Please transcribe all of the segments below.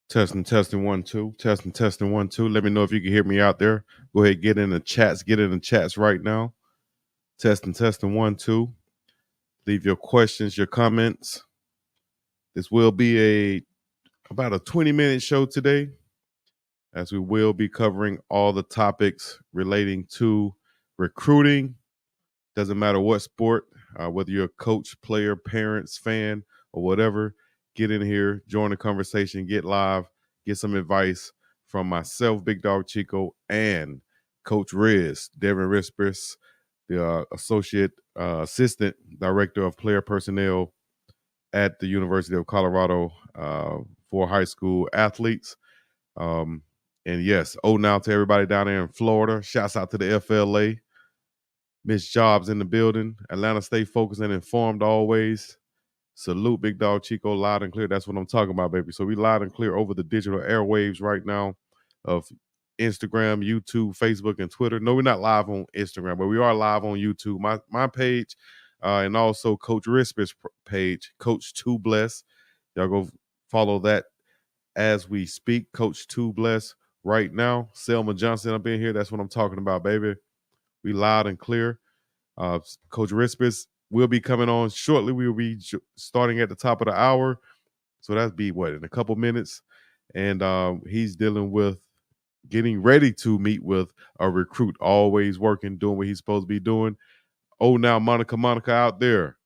Testing, testing, 1, 2. Testing, testing, 1, 2. Let me know if you can hear me out there. Go ahead, get in the chats. Get in the chats right now. Testing, testing, 1, 2. Leave your questions, your comments. This will be about a 20-minute show today, as we will be covering all the topics relating to recruiting. Doesn't matter what sport, whether you're a coach, player, parents, fan, or whatever. Get in here, join the conversation, get live, get some advice from myself, BiggDogg Chico, and Coach Ris, DEVIN RISPRESS, the assistant director of player personnel at the University of Colorado for high school athletes. And yes, now to everybody down there in Florida. Shouts out to the FLA. Miss Jobs in the building. Atlanta, stay focused and informed always. Salute BiggDogg Chico, loud and clear. That's what I'm talking about, baby. So we loud and clear over the digital airwaves right now of Instagram, YouTube, Facebook, and Twitter. No, we're not live on Instagram, but we are live on YouTube. My page, and also Coach Ris's page, Coach 2 Bless. Y'all go follow that as we speak. Coach 2 Bless right now. Selma Johnson up in here. That's what I'm talking about, baby. We loud and clear. Coach Ris will be coming on shortly. We will be starting at the top of the hour. So that'd be in a couple minutes. And he's dealing with getting ready to meet with a recruit, always working, doing what he's supposed to be doing. Now Monica out there.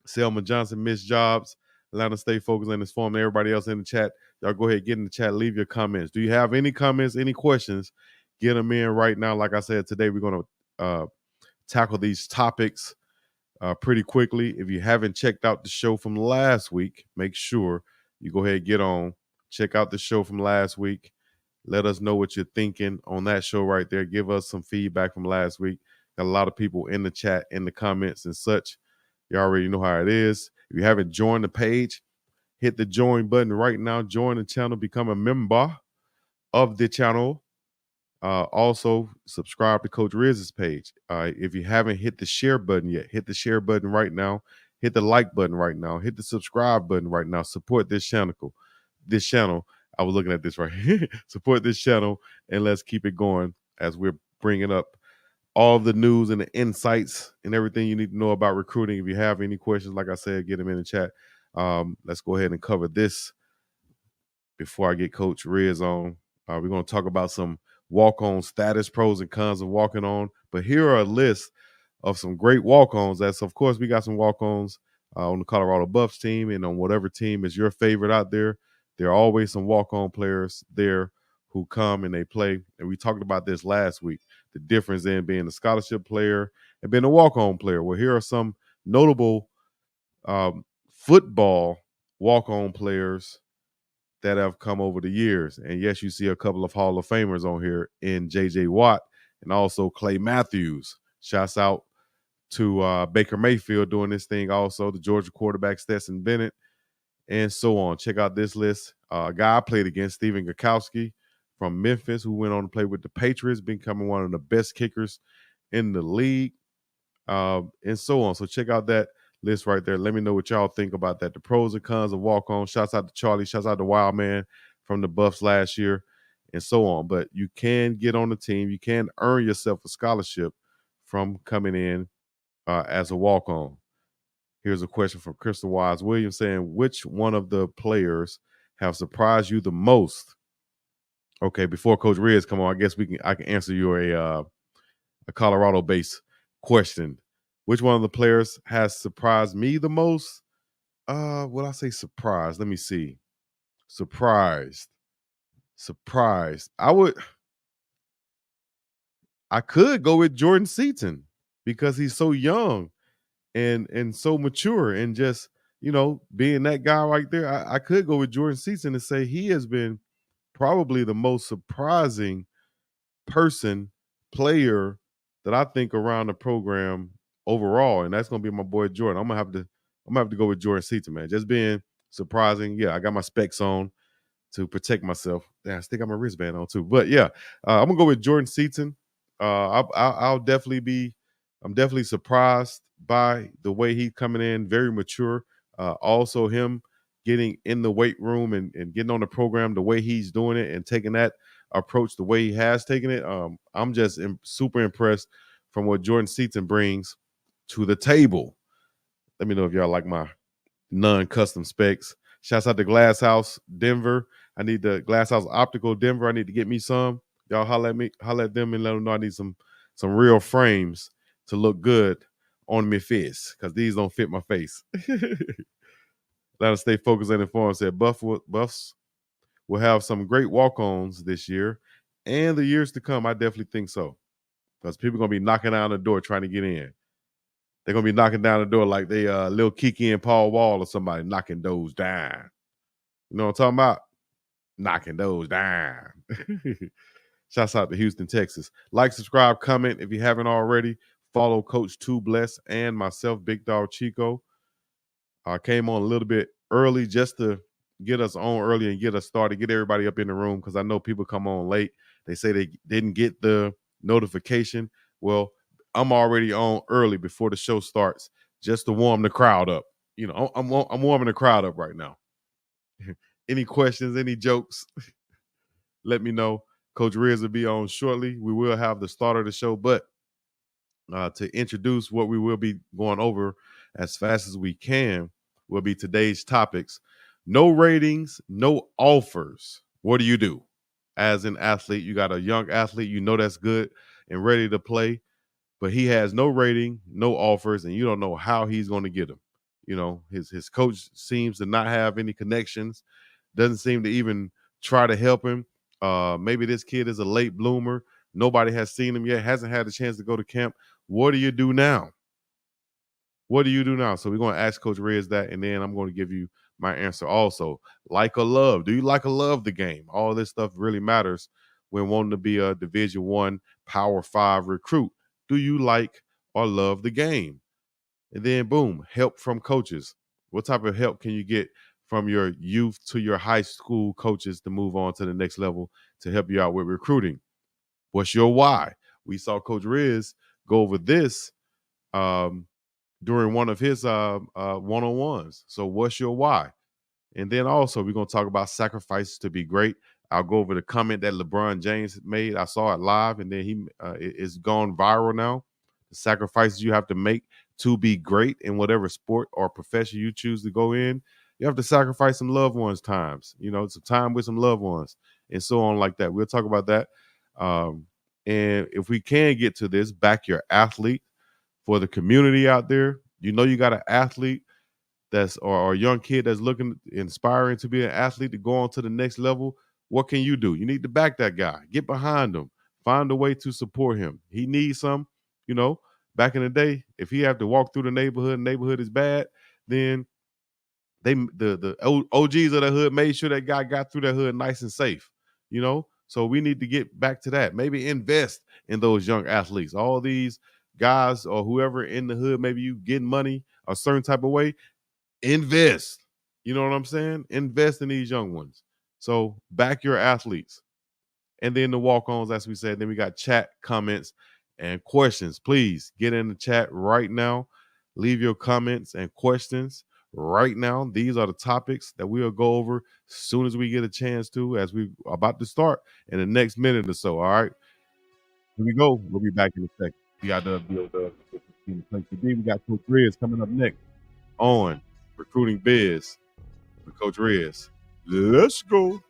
Selma Johnson, Miss Jobs, Atlanta Stay Focused and Informed. Everybody else in the chat, y'all go ahead, get in the chat, leave your comments. Do you have any comments, any questions? Get them in right now. Like I said, today we're going to tackle these topics pretty quickly. If you haven't checked out the show from last week, make sure you go ahead and get on. Check out the show from last week. Let us know what you're thinking on that show right there. Give us some feedback from last week. Got a lot of people in the chat, in the comments and such. You already know how it is. If you haven't joined the page, hit the join button right now. Join the channel. Become a member of the channel. Also, subscribe to Coach Riz's page. If you haven't hit the share button yet, hit the share button right now. Hit the like button right now. Hit the subscribe button right now. Support this channel. I was looking at this right here. Support this channel, and let's keep it going as we're bringing up all the news and the insights and everything you need to know about recruiting. If you have any questions, like I said, get them in the chat. Let's go ahead and cover this before I get Coach Riz on. We're going to talk about some walk-on status, pros and cons of walking on. But here are a list of some great walk-ons. That's, of course, we got some walk-ons on the Colorado Buffs team, and on whatever team is your favorite out there. There are always some walk-on players there who come and they play. And we talked about this last week, the difference in being a scholarship player and being a walk-on player. Well, here are some notable football walk-on players that have come over the years. And yes, you see a couple of Hall of Famers on here in J.J. Watt and also Clay Matthews. Shouts out to Baker Mayfield doing this thing also, the Georgia quarterback Stetson Bennett, and so on. Check out this list. A guy I played against, Stephen Gurkowski from Memphis, who went on to play with the Patriots, becoming one of the best kickers in the league, and so on. So check out that list right there. Let me know what y'all think about that. The pros and cons of walk-on. Shouts out to Charlie. Shouts out to Wildman from the Buffs last year, and so on. But you can get on the team. You can earn yourself a scholarship from coming in as a walk-on. Here's a question from Crystal Wise Williams saying, which one of the players have surprised you the most? Okay, before Coach Riz come on, I guess I can answer you a Colorado-based question. Which one of the players has surprised me the most? Would I say surprised? Let me see. Surprised. I could go with Jordan Seaton because he's so young and so mature, and just, being that guy right there, I could go with Jordan Seaton and say he has been probably the most surprising player that I think around the program overall, and that's gonna be my boy Jordan. I'm gonna have to go with Jordan Seaton, man. Just being surprising. Yeah, I got my specs on to protect myself. Yeah, I still got my wristband on too. But yeah, I'm gonna go with Jordan Seaton. I'm definitely surprised by the way he's coming in, very mature. Also him getting in the weight room and getting on the program the way he's doing it and taking that approach the way he has taken it. I'm just super impressed from what Jordan Seaton brings to the table. Let me know if y'all like my non-custom specs. Shouts out to Glass House Denver. I need the Glass House Optical Denver. I need to get me some. Y'all holler at me, holler at them, and let them know I need some real frames to look good on my face, because these don't fit my face. Let us stay focused and informed. Said Buffs will have some great walk-ons this year and the years to come. I definitely think so, because people are gonna be knocking down the door trying to get in. They're gonna be knocking down the door like they Lil Kiki and Paul Wall or somebody knocking those down. You know what I'm talking about? Knocking those down. Shouts out to Houston, Texas. Like, subscribe, comment if you haven't already. Follow Coach 2 Bless and myself, BiggDogg Chico. I came on a little bit early just to get us on early and get us started, get everybody up in the room, because I know people come on late. They say they didn't get the notification. Well, I'm already on early before the show starts just to warm the crowd up. You know, I'm warming the crowd up right now. Any questions, any jokes, let me know. Coach Ris will be on shortly. We will have the start of the show, but to introduce what we will be going over as fast as we can will be today's topics. No ratings, no offers. What do you do? As an athlete, you got a young athlete, you know that's good and ready to play, but he has no rating, no offers, and you don't know how he's going to get them. You know, his coach seems to not have any connections, doesn't seem to even try to help him. Maybe this kid is a late bloomer. Nobody has seen him yet, hasn't had a chance to go to camp. What do you do now? What do you do now? So we're going to ask Coach Ris that, and then I'm going to give you my answer also. Like or love? Do you like or love the game? All this stuff really matters when wanting to be a Division I Power 5 recruit. Do you like or love the game? And then boom, help from coaches. What type of help can you get from your youth to your high school coaches to move on to the next level to help you out with recruiting? What's your why? We saw Coach Ris go over this during one of his one-on-ones. So what's your why? And then also we're going to talk about sacrifices to be great. I'll go over the comment that LeBron James made. I saw it live, and then it's gone viral now. The sacrifices you have to make to be great in whatever sport or profession you choose to go in. You have to sacrifice some loved ones times, you know, some time with some loved ones and so on like that. We'll talk about that. And if we can get to this, back your athlete. For the community out there, you know you got an athlete that's or a young kid that's looking inspiring to be an athlete to go on to the next level. What can you do? You need to back that guy. Get behind him. Find a way to support him. He needs some, you know, back in the day, if he have to walk through the neighborhood is bad, then the OGs of the hood made sure that guy got through that hood nice and safe, you know? So we need to get back to that. Maybe invest in those young athletes. All these guys or whoever in the hood, maybe you getting money a certain type of way, invest. You know what I'm saying? Invest in these young ones. So back your athletes. And then the walk-ons, as we said. Then we got chat, comments, and questions. Please get in the chat right now. Leave your comments and questions right now. These are the topics that we'll go over as soon as we get a chance to, as we are about to start in the next minute or so. All right. Here we go. We'll be back in a second. We got the place to be. We got Coach Ris coming up next on Recruiting Biz with Coach Ris. Let's go.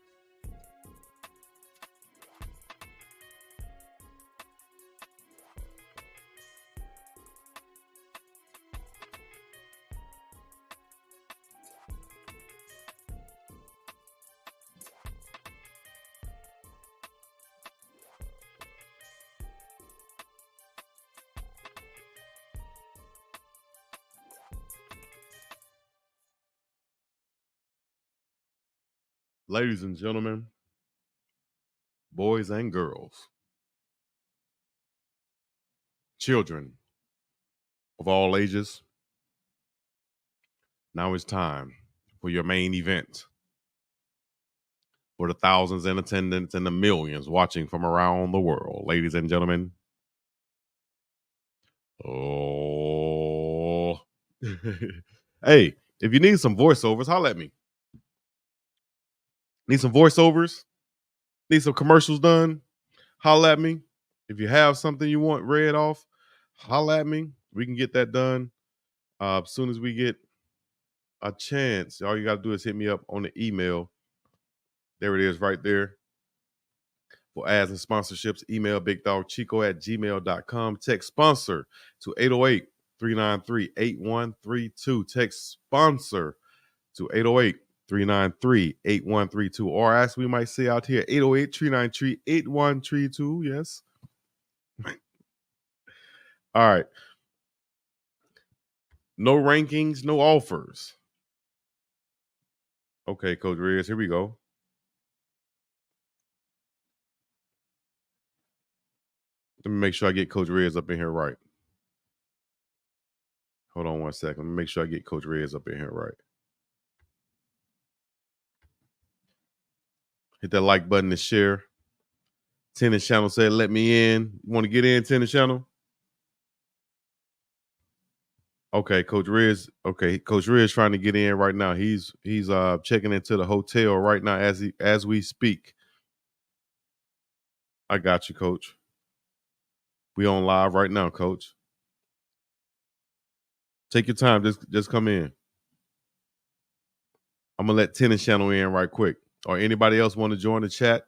Ladies and gentlemen, boys and girls, children of all ages, now it's time for your main event. For the thousands in attendance and the millions watching from around the world, ladies and gentlemen. Oh. Hey, if you need some voiceovers, holler at me. Need some voiceovers? Need some commercials done? Holla at me. If you have something you want read off, holla at me. We can get that done as soon as we get a chance. All you got to do is hit me up on the email. There it is right there. For ads and sponsorships, email BiggDoggChico@gmail.com. Text sponsor to 808-393-8132. Text sponsor to 808-393-8132. Or as we might say out here, 808-393-8132. Yes. All right. No rankings, no offers. Okay, Coach Ris, here we go. Let me make sure I get Coach Ris up in here right. Hold on one second. Let me make sure I get Coach Ris up in here right. Hit that like button to share. Tennis Channel said, let me in. You want to get in, Tennis Channel? Okay, Coach Ris. Okay, Coach Ris trying to get in right now. He's checking into the hotel right now as we speak. I got you, Coach. We on live right now, Coach. Take your time. Just come in. I'm gonna let Tennis Channel in right quick. Or anybody else want to join the chat?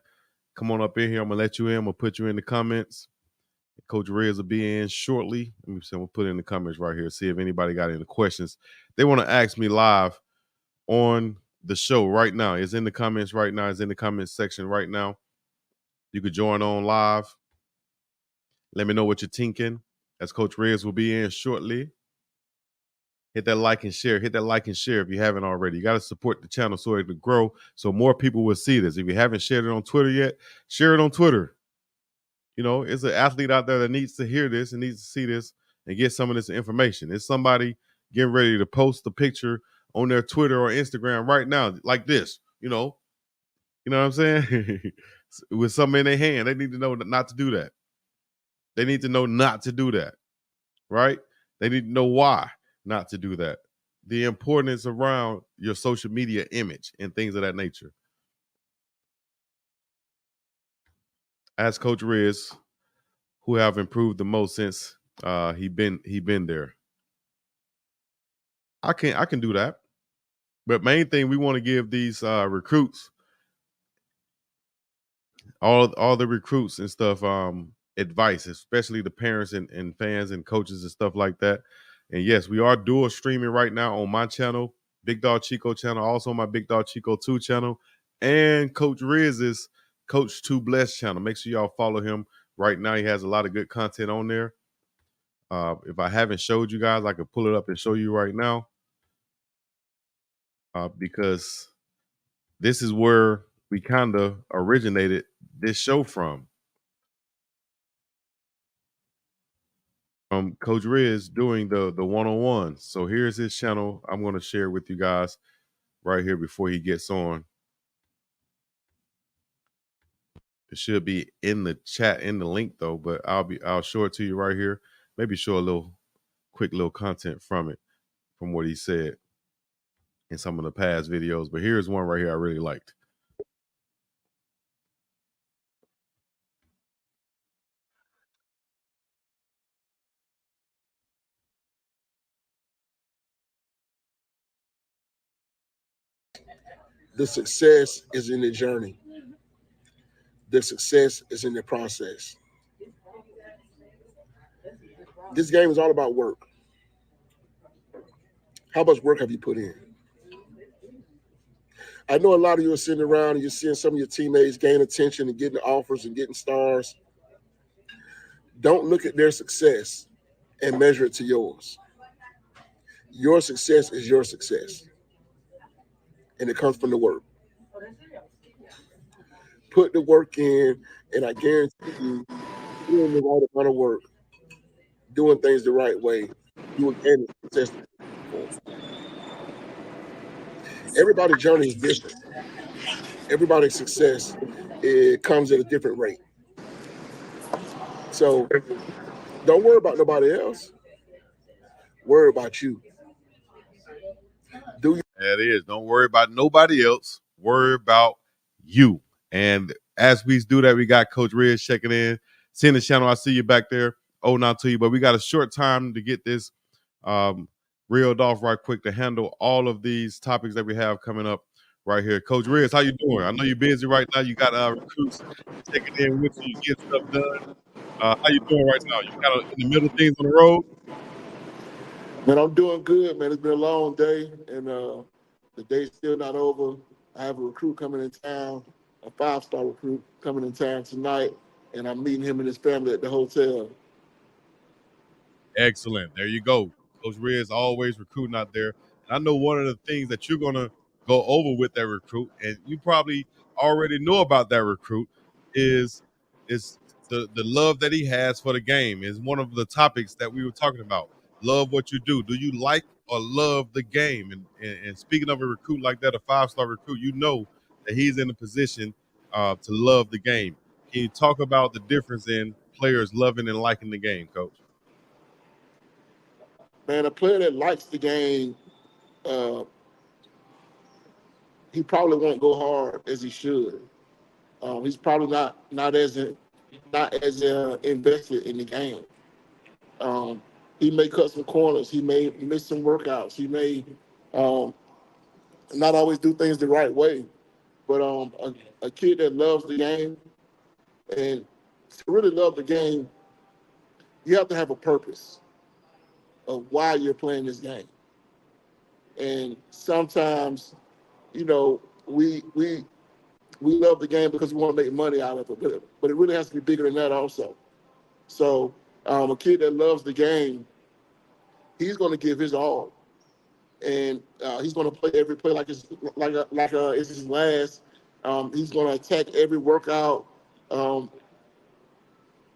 Come on up in here. I'm gonna let you in. I'm gonna put you in the comments. Coach Ris will be in shortly. Let me see. I'm gonna put it in the comments right here. See if anybody got any questions they want to ask me live on the show right now. It's in the comments right now. It's in the comments section right now. You could join on live. Let me know what you're thinking. As Coach Ris will be in shortly. Hit that like and share. Hit that like and share if you haven't already. You got to support the channel so it can grow, so more people will see this. If you haven't shared it on Twitter yet, share it on Twitter. You know, it's an athlete out there that needs to hear this and needs to see this and get some of this information. It's somebody getting ready to post a picture on their Twitter or Instagram right now, like this. You know what I'm saying? With something in their hand, they need to know not to do that. They need to know not to do that, right? They need to know why not to do that. The importance around your social media image and things of that nature. Ask Coach Ris who have improved the most since he been there. I can do that. But main thing, we want to give these recruits, all the recruits and stuff, advice, especially the parents and fans and coaches and stuff like that. And yes, we are dual streaming right now on my channel, BiggDogg Chico channel, also my BiggDogg Chico 2 channel, and Coach Riz's Coach 2 Bless channel. Make sure y'all follow him right now. He has a lot of good content on there. If I haven't showed you guys, I could pull it up and show you right now. Because this is where we kind of originated this show from Coach Ris doing the one-on-ones. So here's his channel. I'm going to share with you guys right here before he gets on. It should be in the chat, in the link though, but I'll show it to you right here. Maybe show a quick little content from it, from what he said in some of the past videos. But here's one right here I really liked. The success is in the journey. The success is in the process. This game is all about work. How much work have you put in? I know a lot of you are sitting around and you're seeing some of your teammates gain attention and getting offers and getting stars. Don't look at their success and measure it to yours. Your success is your success. And it comes from the work. Put the work in, and I guarantee you, doing the right amount of work, doing things the right way, you will gain the success. Everybody's journey is different. Everybody's success, it comes at a different rate. So don't worry about nobody else. Worry about you. That is. Don't worry about nobody else. Worry about you. And as we do that, we got Coach Ris checking in. Seeing the channel, I see you back there. Oh, not to you, but we got a short time to get this reeled off right quick to handle all of these topics that we have coming up right here. Coach Ris, how you doing? I know you're busy right now. You got recruits checking in with you, get stuff done. How you doing right now? You kind of in the middle of things on the road? Man, I'm doing good, man. It's been a long day, and the day's still not over. I have a recruit coming in town, a 5-star recruit coming in town tonight, and I'm meeting him and his family at the hotel. Excellent. There you go. Coach Ris always recruiting out there. And I know one of the things that you're going to go over with that recruit, and you probably already know about that recruit, is the love that he has for the game. Is one of the topics that we were talking about. Love what you do. Do you like or love the game? And speaking of a recruit like that, a 5-star recruit, you know that he's in a position to love the game. Can you talk about the difference in players loving and liking the game, Coach? Man, a player that likes the game, he probably won't go hard as he should. He's probably not as invested in the game. He may cut some corners. He may miss some workouts. He may um, not always do things the right way. But a kid that loves the game, and to really love the game, you have to have a purpose of why you're playing this game. And sometimes, you know, we love the game because we want to make money out of it, but it really has to be bigger than that also. So a kid that loves the game, he's going to give his all, and he's going to play every play it's his last. He's going to attack every workout um,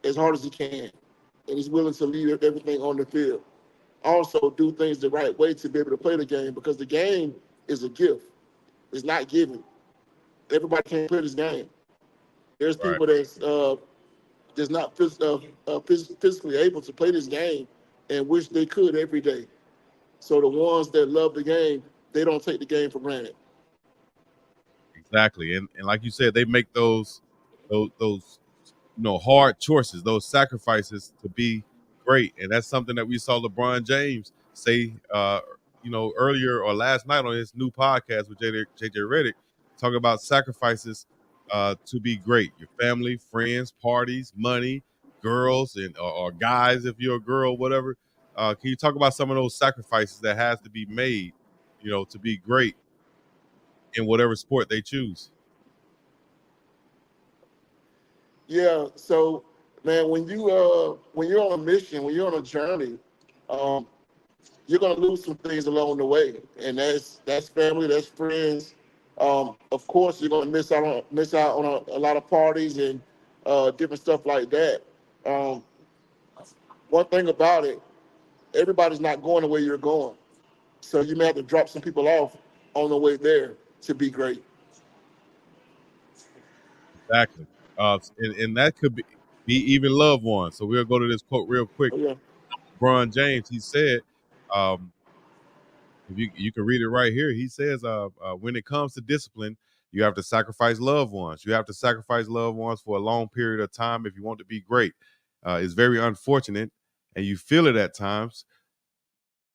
as hard as he can, and he's willing to leave everything on the field. Also, do things the right way to be able to play the game, because the game is a gift. It's not given. Everybody can't play this game. There's Right. people that's not physically able to play this game and wish they could every day. So the ones that love the game, they don't take the game for granted. Exactly. And like you said, they make those hard choices, those sacrifices to be great. And that's something that we saw LeBron James say earlier or last night on his new podcast with JJ Redick, talking about sacrifices to be great. Your family, friends, parties, money, girls, and or guys if you're a girl, whatever. Can you talk about some of those sacrifices that has to be made, to be great in whatever sport they choose? Yeah. So, man, when you're on a mission, when you're on a journey, um, you're gonna lose some things along the way, and that's family, that's friends. Of course, you're gonna miss out on a lot of parties and different stuff like that. Um, One thing about it, everybody's not going the way you're going, so you may have to drop some people off on the way there to be great. Exactly. And that could be even loved ones. So we'll go to this quote real quick. Yeah. LeBron James, he said, um, if you can read it right here. He says, when it comes to discipline, you have to sacrifice loved ones. You have to sacrifice loved ones for a long period of time if you want to be great. It's very unfortunate, and you feel it at times.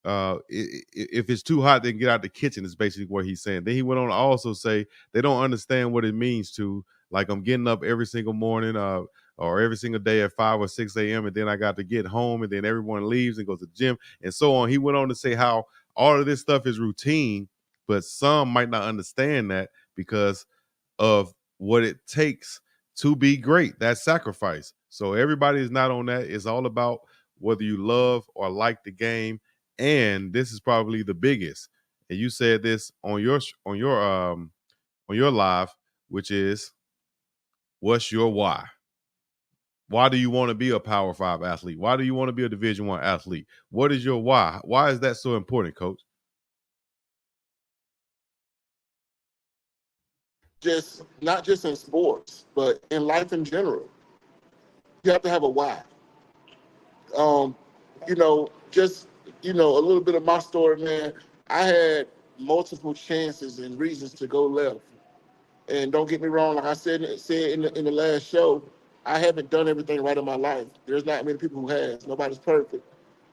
If it's too hot, then get out the kitchen is basically what he's saying. Then he went on to also say they don't understand what it means to, like, I'm getting up every single morning or every single day at 5 or 6 a.m. and then I got to get home and then everyone leaves and goes to the gym and so on. He went on to say how all of this stuff is routine, but some might not understand that because of what it takes to be great, that sacrifice. So everybody is not on that. It's all about whether you love or like the game. And this is probably the biggest. And you said this on your live, which is, what's your why? Why do you want to be a Power 5 athlete? Why do you want to be a Division 1 athlete? What is your why? Why is that so important, Coach? Just not just in sports, but in life in general. You have to have a why. Um, just a little bit of my story, man. I had multiple chances and reasons to go left, And don't get me wrong, like I said in the last show, I haven't done everything right in my life. There's not many people who has. Nobody's perfect.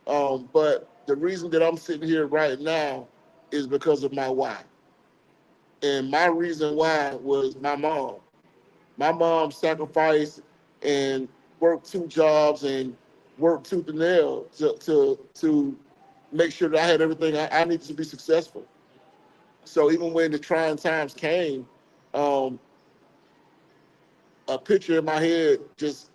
But the reason that I'm sitting here right now is because of my why. And my reason why was my mom. My mom sacrificed and worked two jobs and worked tooth and nail to make sure that I had everything I needed to be successful. So even when the trying times came, um, a picture in my head, just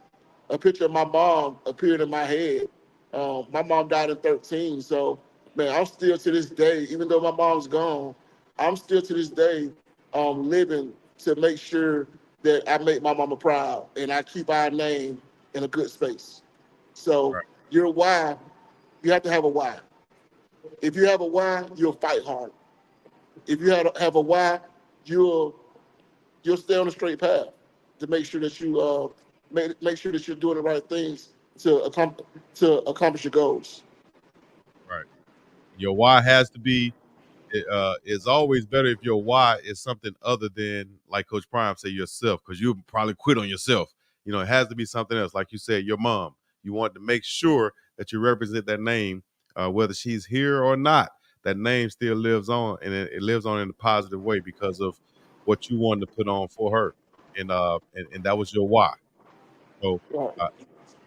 a picture of my mom appeared in my head. My mom died at 13, so man, I'm still to this day, even though my mom's gone, I'm still to this day living to make sure that I make my mama proud and I keep our name in a good space. So Right. your why, you have to have a why. If you have a why, you'll fight hard. If you have a why, you'll you'll stay on the straight path to make sure that you make sure that you're doing the right things to accomplish your goals. Right. Your why has to be. It's always better if your why is something other than, like Coach Prime said, yourself, because you'll probably quit on yourself. It has to be something else. Like you said, your mom. You want to make sure that you represent that name, whether she's here or not. That name still lives on, and it lives on in a positive way because of what you wanted to put on for her, and that was your why. So, Right. uh,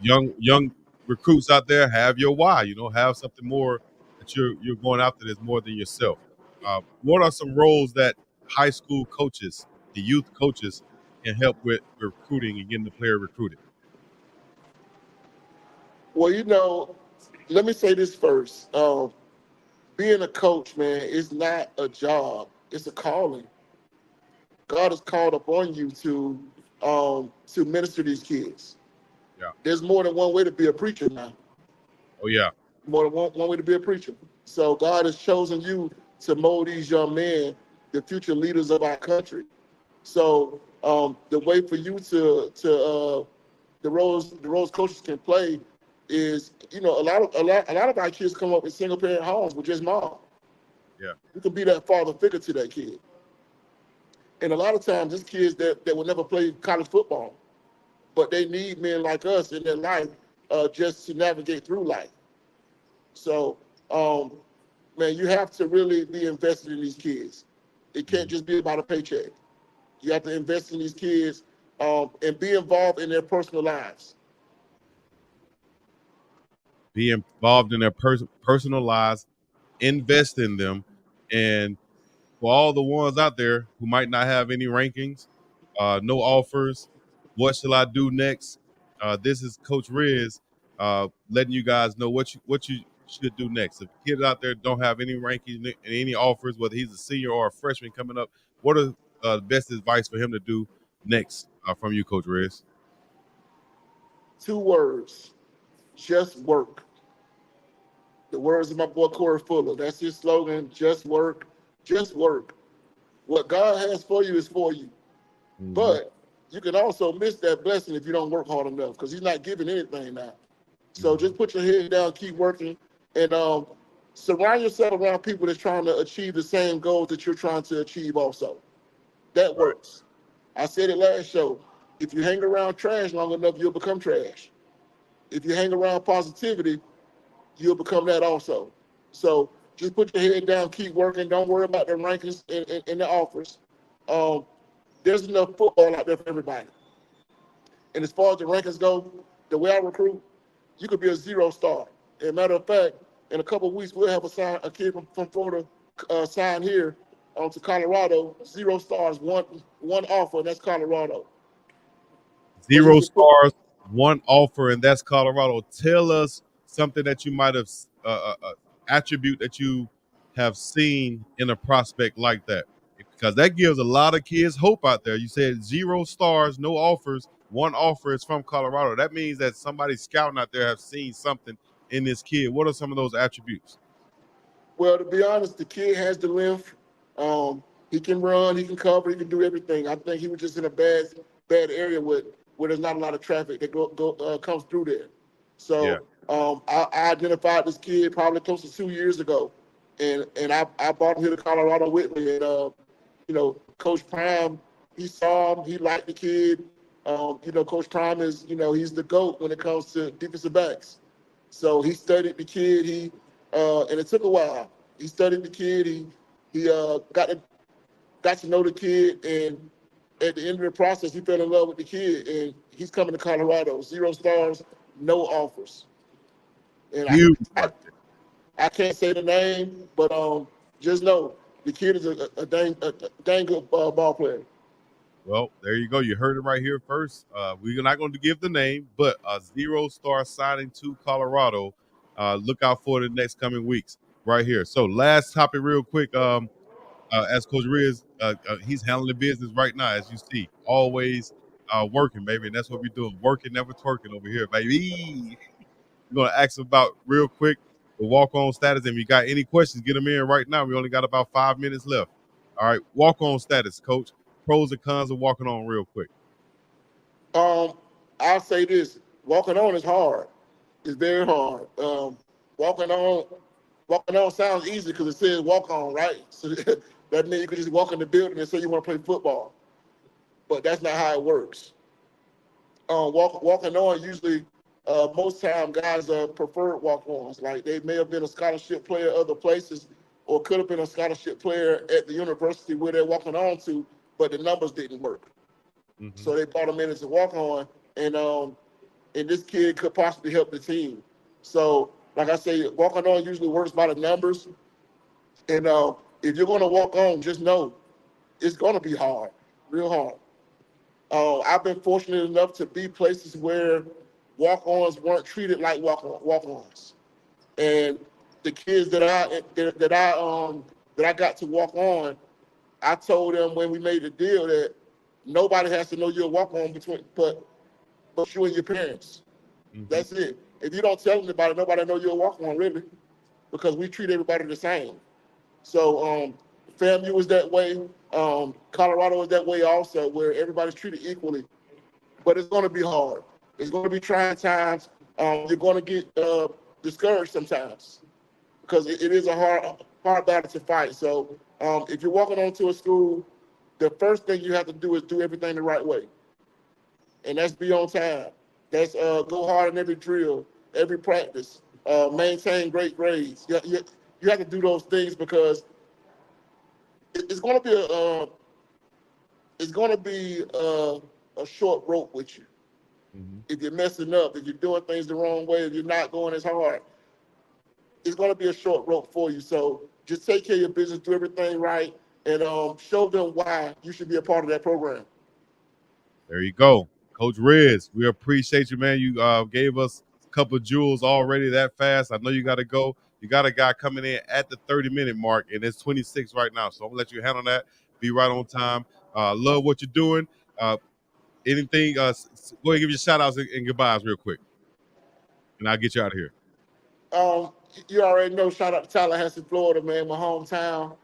young recruits out there, have your why. Have something more that you're going after that's more than yourself. What are some roles that high school coaches, the youth coaches, can help with recruiting and getting the player recruited? Well, let me say this first. Being a coach, man, is not a job; it's a calling. God has called upon you to minister to these kids. Yeah. There's more than one way to be a preacher now. Oh yeah. More than one way to be a preacher. So God has chosen you to mold these young men, the future leaders of our country. So the way for you to the roles coaches can play is, a lot of our kids come up in single parent homes with just mom. Yeah. You can be that father figure to that kid. And a lot of times, these kids that will never play college football, but they need men like us in their life just to navigate through life. So, um, man, you have to really be invested in these kids. It can't Mhm. just be about a paycheck. You have to invest in these kids and be involved in their personal lives. Be involved in their personal lives, invest in them, and for all the ones out there who might not have any rankings, no offers, what shall I do next? This is Coach Riz letting you guys know what you should do next. If kids out there don't have any rankings and any offers, whether he's a senior or a freshman coming up, what are the best advice for him to do next from you, Coach Riz? Two words: just work. The words of my boy Corey Fuller. That's his slogan: just work, just work. What God has for you is for you. Mm-hmm. But you can also miss that blessing if you don't work hard enough, because he's not giving anything now. So Mm-hmm. just put your head down, keep working, and surround yourself around people that's trying to achieve the same goals that you're trying to achieve also. That Right. works. I said it last show. If you hang around trash long enough, you'll become trash. If you hang around positivity, you'll become that also. So just put your head down, keep working. Don't worry about the rankings and the offers. Um, there's enough football out there for everybody. And as far as the rankings go, the way I recruit, you could be a zero star. As a matter of fact, in a couple of weeks, we'll have a kid from Florida sign here to Colorado. Zero stars, one offer, and that's Colorado. But Zero he's a foot. stars, one offer, and that's Colorado. Tell us something that you might have attribute that you have seen in a prospect like that, because that gives a lot of kids hope out there. You said zero stars, no offers, one offer is from Colorado. That means that somebody scouting out there have seen something in this kid. What are some of those attributes? Well, to be honest, the kid has the length. He can run, he can cover, he can do everything. I think he was just in a bad area where there's not a lot of traffic that comes through there. Yeah. So I identified this kid probably close to 2 years ago, and I brought him here to Colorado with me. And Coach Prime, He saw him. He liked the kid. Coach Prime is, he's the GOAT when it comes to defensive backs. So he studied the kid. And it took a while. He studied the kid. He got to know the kid, and at the end of the process, he fell in love with the kid, and he's coming to Colorado. 0 stars, no offers. And Huge. I can't say the name, but just know the kid is a dang good ball player. Well, there you go. You heard it right here first. We're not going to give the name, but a 0-star signing to Colorado. Look out for the next coming weeks right here. So last topic real quick. As Coach Ris, he's handling business right now, as you see. Always working, baby. And that's what we're doing. Working, never twerking over here, baby. We're going to ask about real quick the walk-on status. And if you got any questions, get them in right now. We only got about 5 minutes left. All right, walk-on status, Coach. Pros and cons of walking on real quick. I'll say this: walking on is hard. It's very hard. Walking on sounds easy because it says walk on, right? So that means you can just walk in the building and say you want to play football, but that's not how it works. Walking on usually, most time guys are preferred walk-ons. Like they may have been a scholarship player other places, or could have been a scholarship player at the university where they're walking on to, but the numbers didn't work. Mm-hmm. So they brought him in as a walk-on, and this kid could possibly help the team. So, like I say, walking on usually works by the numbers. And if you're going to walk on, just know it's going to be hard, real hard. I've been fortunate enough to be places where walk-ons weren't treated like walk-ons, and the kids that I got to walk on, I told them when we made the deal that nobody has to know you're a walk-on but you and your parents. Mm-hmm. That's it. If you don't tell anybody, nobody know you're a walk-on really, because we treat everybody the same. So FAMU was that way. Colorado is that way also, where everybody's treated equally. But it's going to be hard. It's going to be trying times. You're going to get discouraged sometimes because it is a hard battle to fight. So if you're walking onto a school, the first thing you have to do is do everything the right way. And that's be on time. That's go hard in every drill, every practice, maintain great grades. You have to do those things because it's going to be a short rope with you. Mm-hmm. If you're messing up, if you're doing things the wrong way, if you're not going as hard, it's going to be a short rope for you. So just take care of your business, do everything right, and show them why you should be a part of that program. There you go. Coach Ris, we appreciate you, man. You gave us a couple of jewels already that fast. I know you got to go. You got a guy coming in at the 30-minute mark, and it's 26 right now. So I'm going to let you handle that. Be right on time. Love what you're doing. Anything, go ahead and give your shout-outs and goodbyes real quick, and I'll get you out of here. You already know, shout out to Tallahassee, Florida, man, my hometown.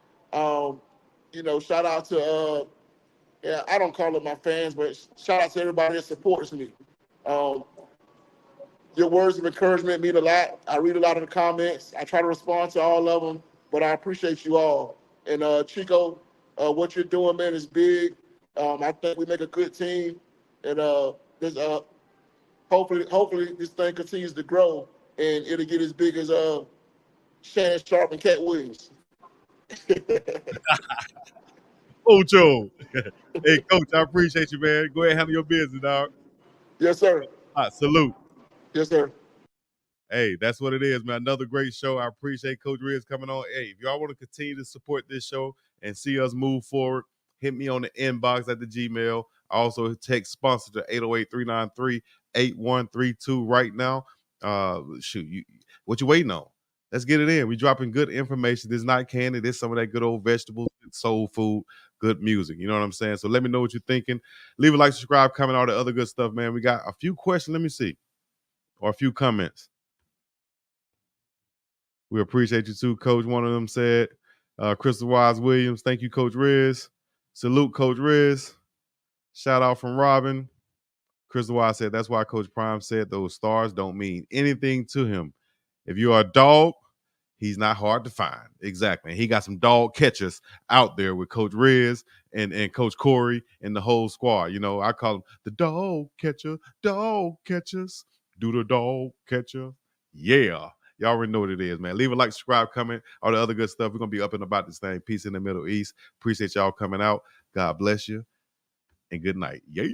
Shout out to I don't call it my fans, but shout out to everybody that supports me. Your words of encouragement mean a lot. I read a lot of the comments. I try to respond to all of them, but I appreciate you all. And Chico, what you're doing, man, is big. I think we make a good team, and hopefully this thing continues to grow, and it'll get as big as Shannon Sharp and Cat Williams. Ocho. Hey, Coach, I appreciate you, man. Go ahead and handle your business, dog. Yes, sir. Salute. Yes, sir. Hey, that's what it is, man. Another great show. I appreciate Coach Ris coming on. Hey, if y'all want to continue to support this show and see us move forward, hit me on the inbox at the Gmail. I also text sponsor to 808-393-8132 right now. What you waiting on? Let's get it in. We dropping good information. This is not candy. This is some of that good old vegetables, soul food, good music. You know what I'm saying? So let me know what you're thinking. Leave a like, subscribe, comment, all the other good stuff, man. We got a few questions. Let me see. Or a few comments. We appreciate you too, Coach. One of them said, Crystal Wise Williams. Thank you, Coach Ris. Salute, Coach Ris. Shout out from Robin. Crystal Wise said, that's why Coach Prime said those stars don't mean anything to him. If you are a dog, He's not hard to find. Exactly. And he got some dog catchers out there with Coach Ris and Coach Corey and the whole squad. You know, I call them the dog catchers. Do the dog catcher. Yeah. Y'all already know what it is, man. Leave a like, subscribe, comment, all the other good stuff. We're going to be up and about this thing. Peace in the Middle East. Appreciate y'all coming out. God bless you. And good night. Yeah.